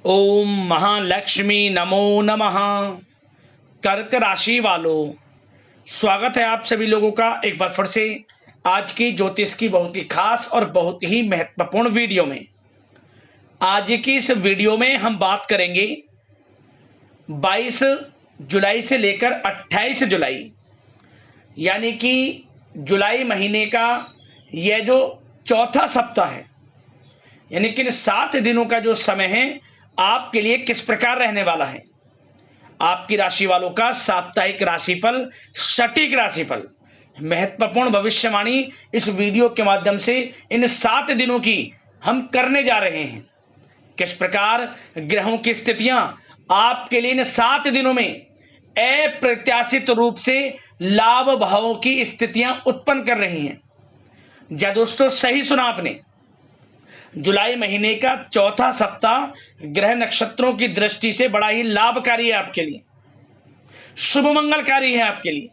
ओम महालक्ष्मी नमो नमः। कर्क राशि वालों, स्वागत है आप सभी लोगों का एक बार फिर से आज की ज्योतिष की बहुत ही खास और बहुत ही महत्वपूर्ण वीडियो में। आज की इस वीडियो में हम बात करेंगे 22 जुलाई से लेकर 28 जुलाई, यानी कि जुलाई महीने का यह जो चौथा सप्ताह है, यानी कि 7 दिनों का जो समय है आपके लिए किस प्रकार रहने वाला है। आपकी राशि वालों का साप्ताहिक राशिफल, सटीक राशिफल, महत्वपूर्ण भविष्यवाणी इस वीडियो के माध्यम से इन 7 दिनों की हम करने जा रहे हैं। किस प्रकार ग्रहों की स्थितियां आपके लिए इन 7 दिनों में अप्रत्याशित रूप से लाभ भावों की स्थितियां उत्पन्न कर रही हैं। जा दोस्तों, सही सुना आपने। जुलाई महीने का चौथा सप्ताह ग्रह नक्षत्रों की दृष्टि से बड़ा ही लाभकारी है आपके लिए, शुभ मंगलकारी है आपके लिए।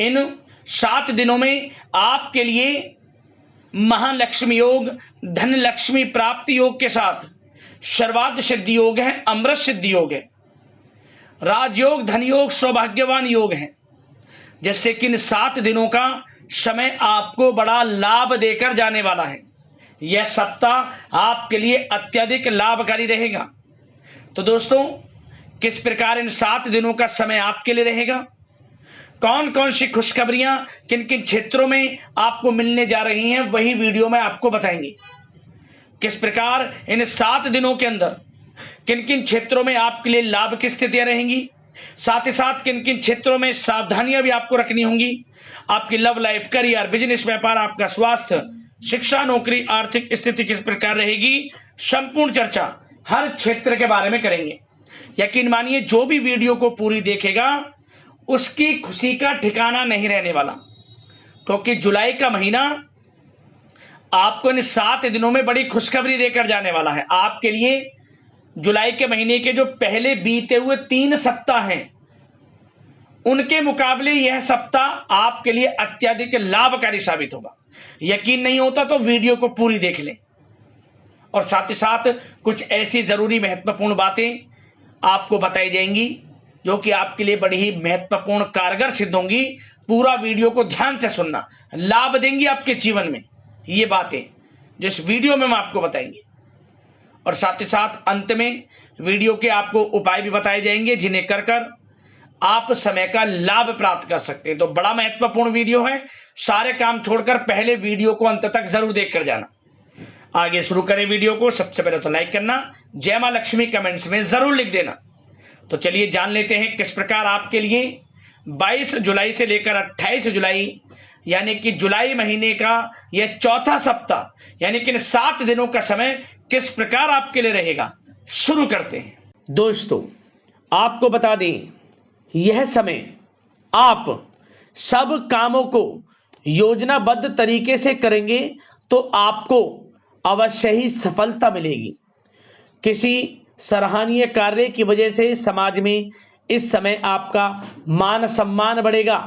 इन 7 दिनों में आपके लिए महालक्ष्मी योग, धन लक्ष्मी प्राप्ति योग के साथ सर्वार्थ सिद्धि योग है, अमृत सिद्धि योग है, राजयोग, धन योग, सौभाग्यवान योग है। जिससे कि इन 7 दिनों का समय आपको बड़ा लाभ देकर जाने वाला है। यह सप्ताह आपके लिए अत्यधिक लाभकारी रहेगा। तो दोस्तों, किस प्रकार इन 7 दिनों का समय आपके लिए रहेगा, कौन कौन सी खुशखबरियां किन किन क्षेत्रों में आपको मिलने जा रही हैं, वही वीडियो में आपको बताएंगे। किस प्रकार इन 7 दिनों के अंदर किन किन क्षेत्रों में आपके लिए लाभ की स्थितियां रहेंगी, साथ ही साथ किन किन क्षेत्रों में सावधानियां भी आपको रखनी होंगी। आपकी लव लाइफ, करियर, बिजनेस, व्यापार, आपका स्वास्थ्य, शिक्षा, नौकरी, आर्थिक स्थिति किस प्रकार रहेगी, संपूर्ण चर्चा हर क्षेत्र के बारे में करेंगे। यकीन मानिए, जो भी वीडियो को पूरी देखेगा उसकी खुशी का ठिकाना नहीं रहने वाला, क्योंकि जुलाई का महीना आपको इन 7 दिनों में बड़ी खुशखबरी देकर जाने वाला है। आपके लिए जुलाई के महीने के जो पहले बीते हुए 3 सप्ताह हैं, उनके मुकाबले यह सप्ताह आपके लिए अत्यधिक लाभकारी साबित होगा। यकीन नहीं होता तो वीडियो को पूरी देख लें, और साथ ही साथ कुछ ऐसी जरूरी महत्वपूर्ण बातें आपको बताई जाएंगी जो कि आपके लिए बड़ी ही महत्वपूर्ण कारगर सिद्ध होंगी। पूरा वीडियो को ध्यान से सुनना, लाभ देंगी आपके जीवन में ये बातें जिस वीडियो में हम आपको बताएंगे। और साथ ही साथ अंत में वीडियो के आपको उपाय भी बताए जाएंगे जिन्हें कर कर आप समय का लाभ प्राप्त कर सकते हैं। तो बड़ा महत्वपूर्ण वीडियो है, सारे काम छोड़कर पहले वीडियो को अंत तक जरूर देखकर जाना। आगे शुरू करें वीडियो को। सबसे पहले तो लाइक करना, जय मां लक्ष्मी कमेंट्स में जरूर लिख देना। तो चलिए जान लेते हैं किस प्रकार आपके लिए 22 जुलाई से लेकर 28 जुलाई, यानी कि जुलाई महीने का यह चौथा सप्ताह, यानी कि 7 दिनों का समय किस प्रकार आपके लिए रहेगा। शुरू करते हैं। दोस्तों, आपको बता दें, यह समय आप सब कामों को योजनाबद्ध तरीके से करेंगे तो आपको अवश्य ही सफलता मिलेगी। किसी सराहनीय कार्य की वजह से समाज में इस समय आपका मान सम्मान बढ़ेगा।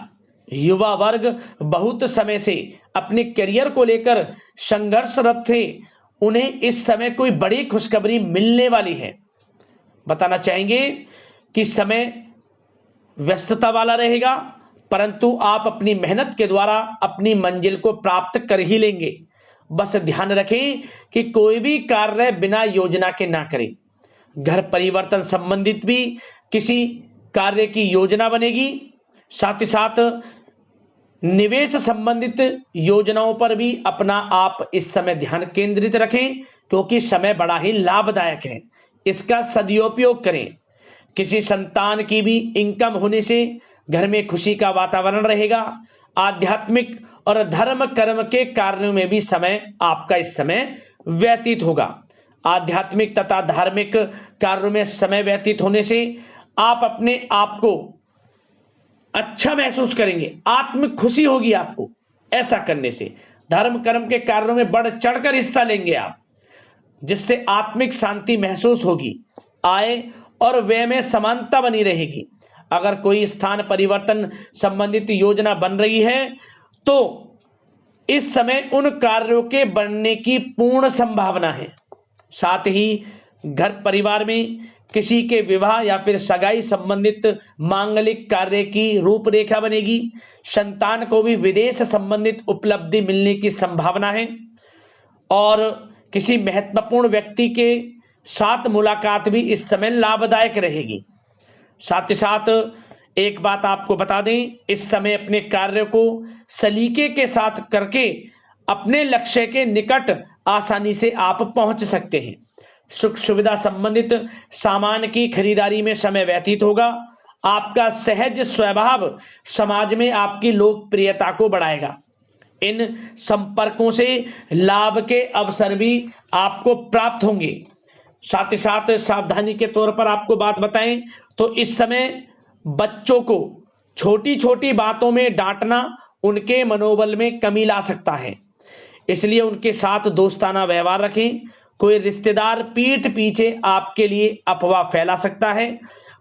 युवा वर्ग बहुत समय से अपने करियर को लेकर संघर्षरत थे, उन्हें इस समय कोई बड़ी खुशखबरी मिलने वाली है। बताना चाहेंगे कि समय व्यस्तता वाला रहेगा, परंतु आप अपनी मेहनत के द्वारा अपनी मंजिल को प्राप्त कर ही लेंगे। बस ध्यान रखें कि कोई भी कार्य बिना योजना के ना करें। घर परिवर्तन संबंधित भी किसी कार्य की योजना बनेगी। साथ ही साथ निवेश संबंधित योजनाओं पर भी अपना आप इस समय ध्यान केंद्रित रखें, क्योंकि समय बड़ा ही लाभदायक है, इसका सदुपयोग करें। किसी संतान की भी इनकम होने से घर में खुशी का वातावरण रहेगा। आध्यात्मिक और धर्म कर्म के कार्यों में भी समय आपका इस समय व्यतीत होगा। आध्यात्मिक तथा धार्मिक कार्यों में समय व्यतीत होने से आप अपने आप को अच्छा महसूस करेंगे, आत्मिक खुशी होगी आपको। ऐसा करने से धर्म कर्म के कार्यों में बढ़ चढ़कर हिस्सा लेंगे आप, जिससे आत्मिक शांति महसूस होगी। आय और व्यय में समानता बनी रहेगी। अगर कोई स्थान परिवर्तन संबंधित योजना बन रही है तो इस समय उन कार्यों के बनने की पूर्ण संभावना है। साथ ही घर परिवार में किसी के विवाह या फिर सगाई संबंधित मांगलिक कार्य की रूपरेखा बनेगी। संतान को भी विदेश संबंधित उपलब्धि मिलने की संभावना है और किसी महत्वपूर्ण व्यक्ति के साथ मुलाकात भी इस समय लाभदायक रहेगी। साथ ही साथ एक बात आपको बता दें, इस समय अपने कार्य को सलीके के साथ करके अपने लक्ष्य के निकट आसानी से आप पहुंच सकते हैं। सुख सुविधा संबंधित सामान की खरीदारी में समय व्यतीत होगा। आपका सहज स्वभाव समाज में आपकी लोकप्रियता को बढ़ाएगा। इन संपर्कों से लाभ के अवसर भी आपको प्राप्त होंगे। साथ ही साथ सावधानी के तौर पर आपको बात बताएं तो इस समय बच्चों को छोटी छोटी बातों में डांटना उनके मनोबल में कमी ला सकता है, इसलिए उनके साथ दोस्ताना व्यवहार रखें। कोई रिश्तेदार पीठ पीछे आपके लिए अफवाह फैला सकता है,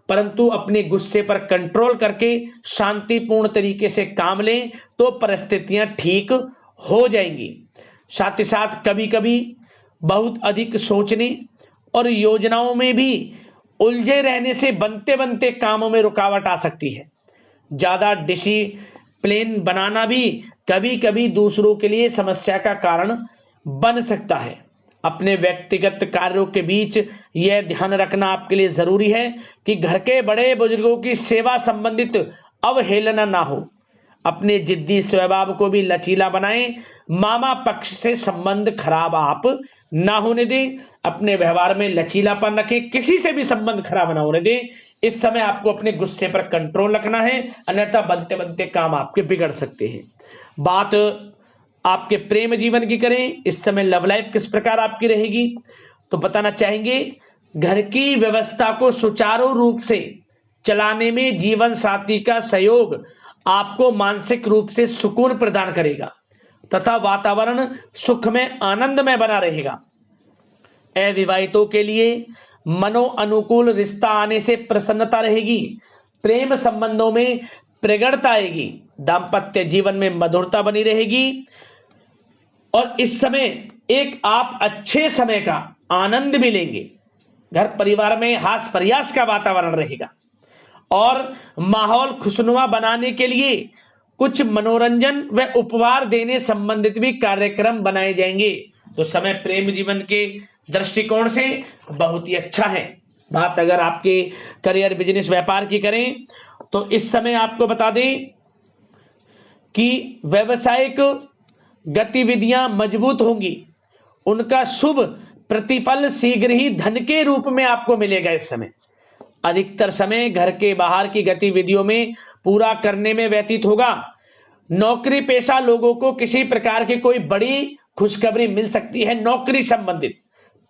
परंतु अपने गुस्से पर कंट्रोल करके शांतिपूर्ण तरीके से काम लें तो परिस्थितियां ठीक हो जाएंगी। साथ ही साथ कभी कभी बहुत अधिक सोचने और योजनाओं में भी उलझे रहने से बनते बनते कामों में रुकावट आ सकती है। ज्यादा डिसिप्लिन बनाना भी कभी कभी दूसरों के लिए समस्या का कारण बन सकता है। अपने व्यक्तिगत कार्यों के बीच यह ध्यान रखना आपके लिए जरूरी है कि घर के बड़े बुजुर्गों की सेवा संबंधित अवहेलना ना हो। अपने जिद्दी स्वभाव को भी लचीला बनाएं। मामा पक्ष से संबंध खराब आप ना होने दें। अपने व्यवहार में लचीलापन रखें, किसी से भी संबंध खराब ना होने दें। इस समय आपको अपने गुस्से पर कंट्रोल रखना है, अन्यथा बनते बनते काम आपके बिगड़ सकते हैं। बात आपके प्रेम जीवन की करें, इस समय लव लाइफ किस प्रकार आपकी रहेगी, तो बताना चाहेंगे घर की व्यवस्था को सुचारू रूप से चलाने में जीवन साथी का सहयोग आपको मानसिक रूप से सुकून प्रदान करेगा तथा वातावरण सुख में आनंद में बना रहेगा। अविवाहितों के लिए मनो अनुकूल रिश्ता आने से प्रसन्नता रहेगी। प्रेम संबंधों में प्रगाढ़ता आएगी। दाम्पत्य जीवन में मधुरता बनी रहेगी और इस समय एक आप अच्छे समय का आनंद भी लेंगे। घर परिवार में हास प्रयास का वातावरण रहेगा और माहौल खुशनुमा बनाने के लिए कुछ मनोरंजन व उपहार देने संबंधित भी कार्यक्रम बनाए जाएंगे। तो समय प्रेम जीवन के दृष्टिकोण से बहुत ही अच्छा है। बात अगर आपके करियर बिजनेस व्यापार की करें तो इस समय आपको बता दें कि व्यावसायिक गतिविधियां मजबूत होंगी। उनका शुभ प्रतिफल शीघ्र ही धन के रूप में आपको मिलेगा। इस समय अधिकतर समय घर के बाहर की गतिविधियों में पूरा करने में व्यतीत होगा। नौकरी पेशा लोगों को किसी प्रकार की कोई बड़ी खुशखबरी मिल सकती है। नौकरी संबंधित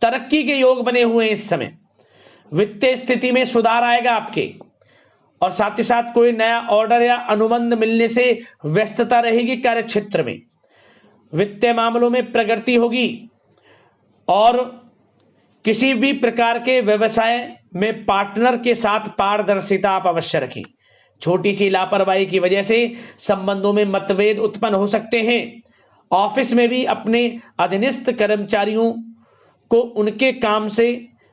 तरक्की के योग बने हुए हैं। इस समय वित्तीय स्थिति में सुधार आएगा आपके, और साथ ही साथ कोई नया ऑर्डर या अनुबंध मिलने से व्यस्तता रहेगी। कार्य क्षेत्र में वित्तीय मामलों में प्रगति होगी और किसी भी प्रकार के व्यवसाय में पार्टनर के साथ पारदर्शिता आप अवश्य रखें। छोटी सी लापरवाही की वजह से संबंधों में मतभेद उत्पन्न हो सकते हैं। ऑफिस में भी अपने अधीनस्थ कर्मचारियों को उनके काम से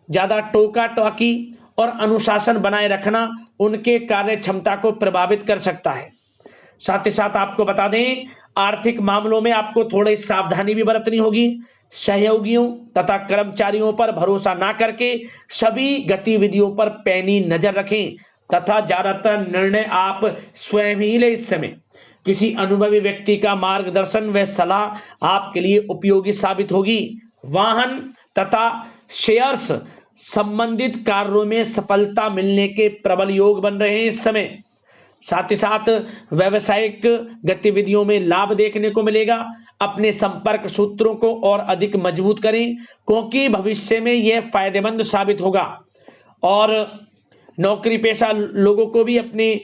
ज्यादा टोका टाकी और अनुशासन बनाए रखना उनके कार्य क्षमता को प्रभावित कर सकता है। साथ ही साथ आपको बता दें आर्थिक मामलों में आपको थोड़ी सावधानी भी बरतनी होगी। सहयोगियों तथा कर्मचारियों पर भरोसा ना करके सभी गतिविधियों पर पैनी नजर रखें तथा ज्यादातर निर्णय आप स्वयं ही लें। इस समय किसी अनुभवी व्यक्ति का मार्गदर्शन व सलाह आपके लिए उपयोगी साबित होगी। वाहन तथा शेयर्स संबंधित कार्यों में सफलता मिलने के प्रबल योग बन रहे हैं इस समय। साथ ही साथ व्यावसायिक गतिविधियों में लाभ देखने को मिलेगा। अपने संपर्क सूत्रों को और अधिक मजबूत करें क्योंकि भविष्य में यह फायदेमंद साबित होगा। और नौकरी पेशा लोगों को भी अपने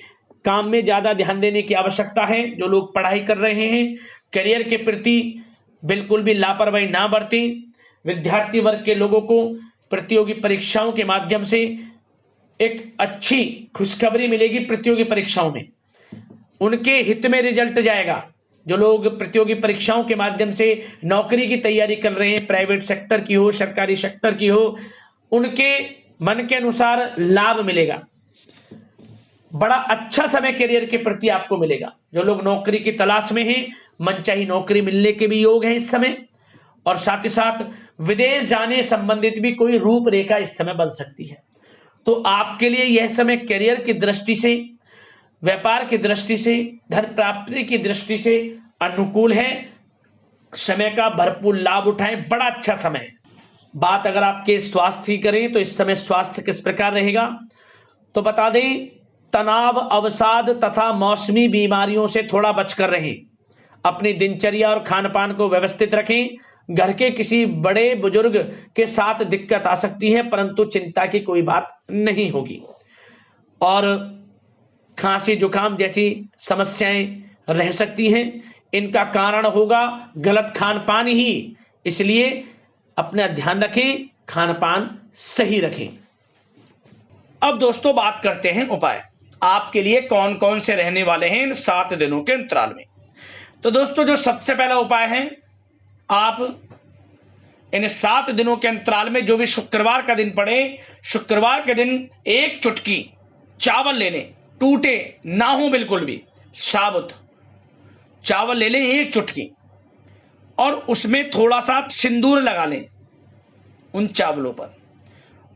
काम में ज्यादा ध्यान देने की आवश्यकता है। जो लोग पढ़ाई कर रहे हैं करियर के प्रति बिल्कुल भी लापरवाही ना बरतें। विद्यार्थी वर्ग के लोगों को प्रतियोगी परीक्षाओं के माध्यम से एक अच्छी खुशखबरी मिलेगी। प्रतियोगी परीक्षाओं में उनके हित में रिजल्ट जाएगा। जो लोग प्रतियोगी परीक्षाओं के माध्यम से नौकरी की तैयारी कर रहे हैं, प्राइवेट सेक्टर की हो सरकारी सेक्टर की हो, उनके मन के अनुसार लाभ मिलेगा। बड़ा अच्छा समय करियर के प्रति आपको मिलेगा। जो लोग नौकरी की तलाश में हैं, मनचाही नौकरी मिलने के भी योग हैं इस समय, और साथ ही साथ विदेश जाने संबंधित भी कोई रूपरेखा इस समय बन सकती है। तो आपके लिए यह समय करियर की दृष्टि से, व्यापार की दृष्टि से, धन प्राप्ति की दृष्टि से अनुकूल है। समय का भरपूर लाभ उठाएं, बड़ा अच्छा समय है। बात अगर आपके स्वास्थ्य की करें तो इस समय स्वास्थ्य किस प्रकार रहेगा, तो बता दें, तनाव, अवसाद तथा मौसमी बीमारियों से थोड़ा बचकर रहें। अपनी दिनचर्या और खान पान को व्यवस्थित रखें। घर के किसी बड़े बुजुर्ग के साथ दिक्कत आ सकती है, परंतु चिंता की कोई बात नहीं होगी। और खांसी जुकाम जैसी समस्याएं रह सकती हैं, इनका कारण होगा गलत खान पान ही। इसलिए अपना ध्यान रखें, खान पान सही रखें। अब दोस्तों बात करते हैं उपाय आपके लिए कौन कौन से रहने वाले हैं इन 7 दिनों के अंतराल में। तो दोस्तों जो सबसे पहला उपाय है, आप इन 7 दिनों के अंतराल में जो भी शुक्रवार का दिन पड़े, शुक्रवार के दिन एक चुटकी चावल ले लें, टूटे ना हो बिल्कुल भी, साबुत चावल ले लें एक चुटकी, और उसमें थोड़ा सा आप सिंदूर लगा लें उन चावलों पर।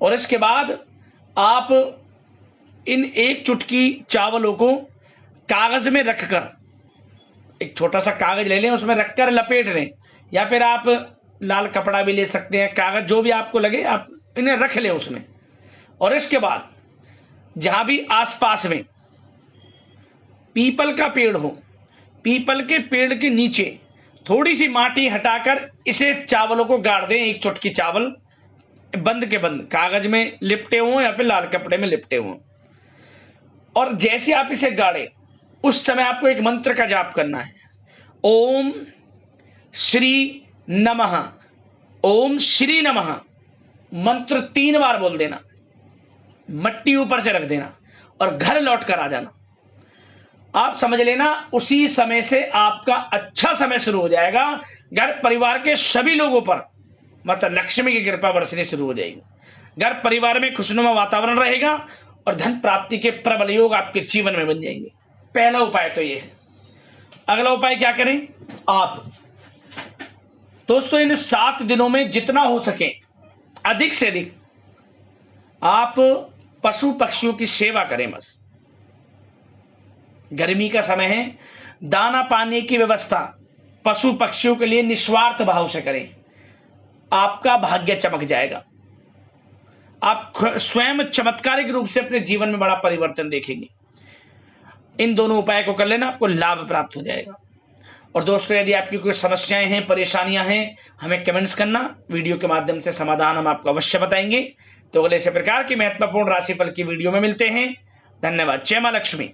और इसके बाद आप इन एक चुटकी चावलों को कागज में रखकर, एक छोटा सा कागज ले लें, उसमें रखकर लपेट लें, या फिर आप लाल कपड़ा भी ले सकते हैं, कागज जो भी आपको लगे आप इन्हें रख लें उसमें। और इसके बाद जहां भी आसपास में पीपल का पेड़ हो, पीपल के पेड़ के नीचे थोड़ी सी माटी हटाकर इसे चावलों को गाड़ दें। एक चुटकी चावल बंद के बंद कागज में लिपटे हों या फिर लाल कपड़े में लिपटे हों। और जैसे आप इसे गाड़े, उस समय आपको एक मंत्र का जाप करना है। ओम श्री नमः, ओम श्री नमः मंत्र 3 बार बोल देना, मट्टी ऊपर से रख देना और घर लौट कर आ जाना। आप समझ लेना उसी समय से आपका अच्छा समय शुरू हो जाएगा। घर परिवार के सभी लोगों पर मतलब लक्ष्मी की कृपा बरसनी शुरू हो जाएगी। घर परिवार में खुशनुमा वातावरण रहेगा और धन प्राप्ति के प्रबल योग आपके जीवन में बन जाएंगे। पहला उपाय तो ये है। अगला उपाय क्या करें आप दोस्तों, इन 7 दिनों में जितना हो सके अधिक से अधिक आप पशु पक्षियों की सेवा करें। बस गर्मी का समय है, दाना पानी की व्यवस्था पशु पक्षियों के लिए निस्वार्थ भाव से करें, आपका भाग्य चमक जाएगा। आप स्वयं चमत्कारिक रूप से अपने जीवन में बड़ा परिवर्तन देखेंगे। इन दोनों उपाय को कर लेना, आपको लाभ प्राप्त हो जाएगा। और दोस्तों यदि आपकी कोई समस्याएं हैं, परेशानियां हैं, हमें कमेंट्स करना, वीडियो के माध्यम से समाधान हम आपको अवश्य बताएंगे। तो अगले इसी प्रकार की महत्वपूर्ण राशिफल की वीडियो में मिलते हैं। धन्यवाद। जय मां लक्ष्मी।